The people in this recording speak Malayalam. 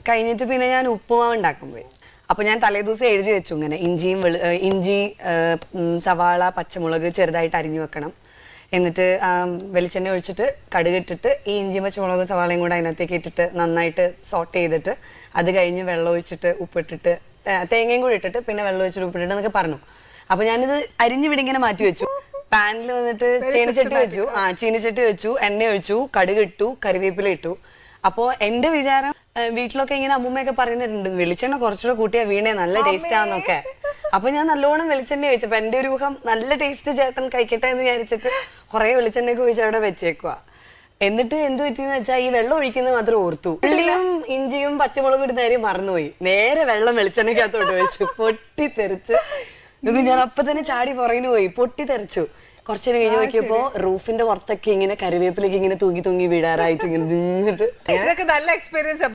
കഴിഞ്ഞിട്ട് പിന്നെ ഞാൻ ഉപ്പുമാവ് ഉണ്ടാക്കാൻ പോയി. അപ്പൊ ഞാൻ തലേദിവസം എഴുതി വെച്ചു ഇങ്ങനെ ഇഞ്ചി, സവാള, പച്ചമുളക് ചെറുതായിട്ട് അരിഞ്ഞു വെക്കണം. എന്നിട്ട് വെളിച്ചെണ്ണ ഒഴിച്ചിട്ട് കടുകിട്ടിട്ട് ഈ ഇഞ്ചിയും പച്ചമുളകും സവാളയും കൂടെ അതിനകത്തേക്ക് ഇട്ടിട്ട് നന്നായിട്ട് സോട്ട് ചെയ്തിട്ട് അത് കഴിഞ്ഞ് വെള്ളം ഒഴിച്ചിട്ട് ഉപ്പിട്ടിട്ട് തേങ്ങയും കൂടി ഇട്ടിട്ട് പിന്നെ വെള്ളം ഒഴിച്ചിട്ട് ഉപ്പിട്ടിട്ട് എന്നൊക്കെ പറഞ്ഞു. അപ്പൊ ഞാനിത് അരിഞ്ഞു വിടിങ്ങനെ മാറ്റി വെച്ചു. പാനിൽ വന്നിട്ട് ചീനിച്ചട്ടി വെച്ചു, എണ്ണ ഒഴിച്ചു, കടുക് ഇട്ടു, കരിവേപ്പില ഇട്ടു. അപ്പോ എന്റെ വിചാരം വീട്ടിലൊക്കെ ഇങ്ങനെ അമ്മൂമ്മയൊക്കെ പറയുന്നുണ്ട് വെളിച്ചെണ്ണ കുറച്ചുകൂടെ കൂട്ടിയാ വീണേ നല്ല ടേസ്റ്റ് ആന്നൊക്കെ. അപ്പൊ ഞാൻ നല്ലോണം വെളിച്ചെണ്ണ ഒഴിച്ചു. അപ്പൊ എന്റെ ഒരു ഊഹം നല്ല ടേസ്റ്റ് ചേട്ടൻ കഴിക്കട്ടെ എന്ന് വിചാരിച്ചിട്ട് കുറെ വെളിച്ചെണ്ണയൊക്കെ ഒഴിച്ച് അവിടെ വെച്ചേക്കുക. എന്നിട്ട് എന്ത് പറ്റിയെന്ന് വെച്ചാൽ ഈ വെള്ളം ഒഴിക്കുന്നത് മാത്രം ഓർത്തു. ഉള്ളിയും ഇഞ്ചിയും പച്ചമുളകും ഇടുന്ന കാര്യം മറന്നുപോയി. നേരെ വെള്ളം വെളിച്ചെണ്ണയ്ക്കകത്തോട്ട് ഒഴിച്ചു. പൊട്ടിത്തെറിച്ച് ഞാൻ അപ്പൊ തന്നെ ചാടി പുറകിന് പോയി. പൊട്ടിത്തെറിച്ചു. കുറച്ചു നേരം കഴിഞ്ഞ് നോക്കിയപ്പോ റൂഫിന്റെ പുറത്തൊക്കെ ഇങ്ങനെ കറിവേപ്പിലേക്ക് ഇങ്ങനെ തൂങ്ങി വീഴാറായിട്ട് ഇങ്ങനെ നിന്നിട്ട് നല്ല എക്സ്പീരിയൻസ്.